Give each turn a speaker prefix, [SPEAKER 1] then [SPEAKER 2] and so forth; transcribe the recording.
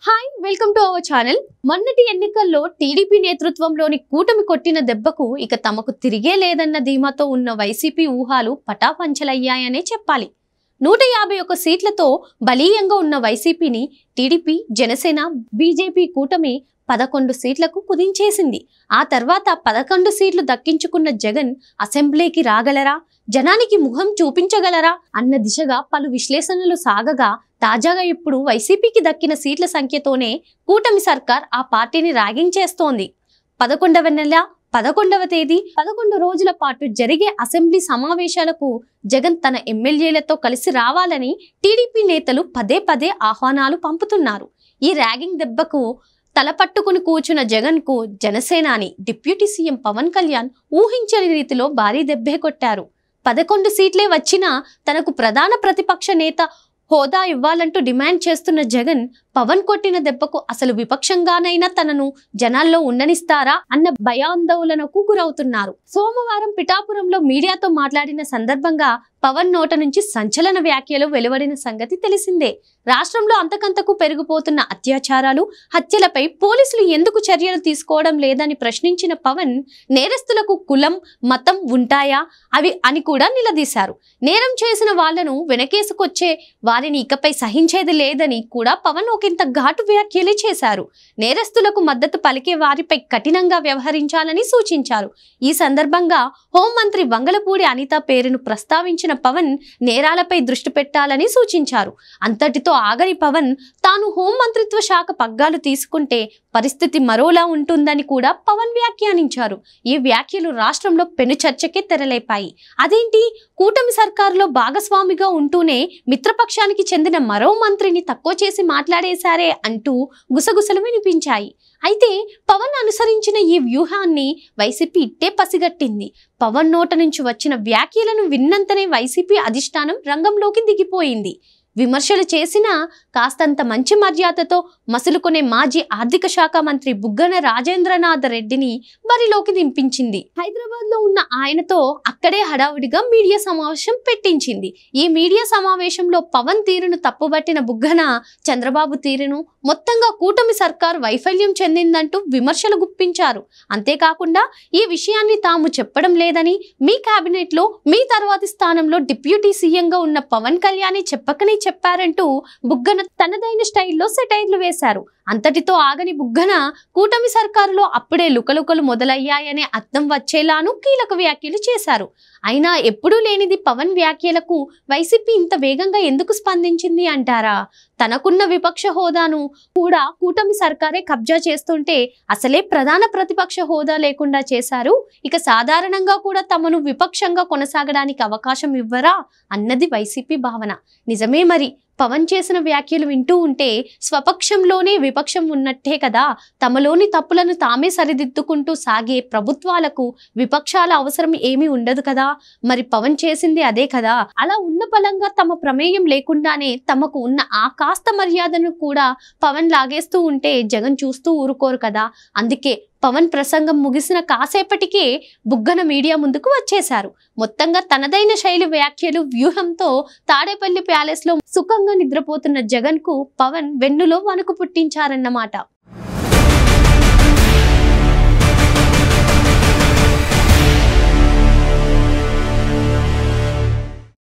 [SPEAKER 1] Hi welcome to our channel. మొన్నటి ఎన్నికల్లో TDP నేతృత్వంలోని కూటమి కొట్టిన దెబ్బకు ఇక తమకు తిరిగే లేదన్న ధీమాతో ఉన్న వైసీపీ ఊహాలు పటాపంచలయ్యాయనే చెప్పాలి. 151 సీట్లతో బలీయంగా ఉన్న వైసీపీని టీడీపీ, జనసేన, బీజేపీ కూటమి 11 సీట్లకు కుదించేసింది. ఆ తర్వాత 11 సీట్లు దక్కించుకున్న జగన్ అసెంబ్లీకి రాగలరా, జనానికి ముఖం చూపించగలరా అన్న దిశగా పలు విశ్లేషణలు సాగగా, తాజాగా ఇప్పుడు వైసీపీకి దక్కిన సీట్ల సంఖ్యతోనే కూటమి సర్కార్ ఆ పార్టీని ర్యాగింగ్ చేస్తోంది. 11వ నెల 11వ తేదీ 11 రోజుల పాటు జరిగే అసెంబ్లీ సమావేశాలకు జగన్ తన ఎమ్మెల్యేలతో కలిసి రావాలని టీడీపీ నేతలు పదే పదే ఆహ్వానాలు పంపుతున్నారు. ఈ ర్యాగింగ్ దెబ్బకు తలపట్టుకుని కూర్చున్న జగన్ కు జనసేనాని డిప్యూటీ సీఎం పవన్ కళ్యాణ్ ఊహించని రీతిలో భారీ దెబ్బే కొట్టారు. 11 సీట్లే వచ్చినా తనకు ప్రధాన ప్రతిపక్ష నేత హోదా ఇవ్వాలంటూ డిమాండ్ చేస్తున్న జగన్ పవన్ కొట్టిన దెబ్బకు అసలు విపక్షంగానైనా తనను జనాల్లో ఉండనిస్తారా అన్న భయాందోళనకు గురవుతున్నారు. సోమవారం పిఠాపురంలో మీడియాతో మాట్లాడిన సందర్భంగా పవన్ నోట నుంచి సంచలన వ్యాఖ్యలు వెలువడిన సంగతి తెలిసిందే. రాష్ట్రంలో అంతకంతకు పెరిగిపోతున్న అత్యాచారాలు, హత్యలపై పోలీసులు ఎందుకు చర్యలు తీసుకోవడం లేదని ప్రశ్నించిన పవన్, నేరస్తులకు కులం, మతం ఉంటాయా అవి అని కూడా నిలదీశారు. నేరం చేసిన వాళ్లను వెనకేసుకొచ్చే వారిని ఇకపై సహించేది లేదని కూడా పవన్ ఒకంత ఘాటు వ్యాఖ్యలే చేశారు. నేరస్తులకు మద్దతు పలికే వారిపై కఠినంగా వ్యవహరించాలని సూచించారు. ఈ సందర్భంగా హోంమంత్రి వంగలపూడి అనిత పేరును ప్రస్తావించిన పవన్ నేరాలపై దృష్టి పెట్టాలని సూచించారు. అంతటితో ఆగని పవన్, తాను హోంమంత్రిత్వ శాఖ పగ్గాలు తీసుకుంటే పరిస్థితి మరోలా ఉంటుందని కూడా పవన్ వ్యాఖ్యానించారు. ఈ వ్యాఖ్యలు రాష్ట్రంలో పెను చర్చకే తెరలేపాయి. అదేంటి, కూటమి సర్కారులో భాగస్వామిగా ఉంటూనే మిత్రపక్షానికి చెందిన మరో మంత్రిని తక్కువ చేసి మాట్లాడేశారే అంటూ గుసగుసలు వినిపించాయి. అయితే పవన్ అనుసరించిన ఈ వ్యూహాన్ని వైసీపీ ఇట్టే పసిగట్టింది. పవన్ నోట నుంచి వచ్చిన వ్యాఖ్యలను విన్నంతనే వైసీపీ అధిష్టానం రంగంలోకి దిగిపోయింది. విమర్శలు చేసినా కాస్తంత మంచి మర్యాదతో మసులుకునే మాజీ ఆర్థిక శాఖ మంత్రి బుగ్గన రాజేంద్రనాథ్ రెడ్డిని బరిలోకి దింపించింది. హైదరాబాద్ లో ఉన్న ఆయనతో అక్కడే హడావుడిగా మీడియా సమావేశం పెట్టించింది. ఈ మీడియా సమావేశంలో పవన్ తీరును తప్పుబట్టిన బుగ్గన, చంద్రబాబు తీరును, మొత్తంగా కూటమి సర్కార్ వైఫల్యం చెందిందంటూ విమర్శలు గుప్పించారు. అంతేకాకుండా ఈ విషయాన్ని తాము చెప్పడం లేదని, మీ కేబినెట్ లో మీ తర్వాతి స్థానంలో డిప్యూటీ సీఎంగా ఉన్న పవన్ కళ్యాణ్ చెప్పకనే చెప్పారంటూ బుగ్గన తనదైన స్టైల్లో సెటైర్లు వేశారు. అంతటితో ఆగని బుగ్గన, కూటమి సర్కారులో అప్పుడే లుకలుకలు మొదలయ్యాయనే అర్థం వచ్చేలాను కీలక వ్యాఖ్యలు చేశారు. అయినా ఎప్పుడూ లేనిది పవన్ వ్యాఖ్యలకు వైసీపీ ఇంత వేగంగా ఎందుకు స్పందించింది అంటారా? తనకున్న విపక్ష హోదాను కూడా కూటమి సర్కారే కబ్జా చేస్తుంటే అసలే ప్రధాన ప్రతిపక్ష హోదా లేకుండా చేశారు. ఇక సాధారణంగా కూడా తమను విపక్షంగా కొనసాగడానికి అవకాశం ఇవ్వరా అన్నది వైసీపీ భావన. నిజమే మరి. పవన్ చేసిన వ్యాఖ్యలు వింటూ ఉంటే స్వపక్షంలోనే విపక్షం ఉన్నట్టే కదా. తమలోని తప్పులను తామే సరిదిద్దుకుంటూ సాగే ప్రభుత్వాలకు విపక్షాల అవసరం ఏమీ ఉండదు కదా. మరి పవన్ చేసింది అదే కదా. అలా ఉన్న బలంగా తమ ప్రమేయం లేకుండానే తమకు ఉన్న ఆ కాస్త మర్యాదను కూడా పవన్ లాగేస్తూ ఉంటే జగన్ చూస్తూ ఊరుకోరు కదా. అందుకే పవన్ ప్రసంగం ముగిసిన కాసేపటికే బుగ్గన మీడియా ముందుకు వచ్చేశారు. మొత్తంగా తనదైన శైలి, వ్యాఖ్యలు, వ్యూహంతో తాడేపల్లి ప్యాలెస్ లో సుఖంగా నిద్రపోతున్న జగన్ కు పవన్ వెన్నులో వణుకు పుట్టించారన్నమాట.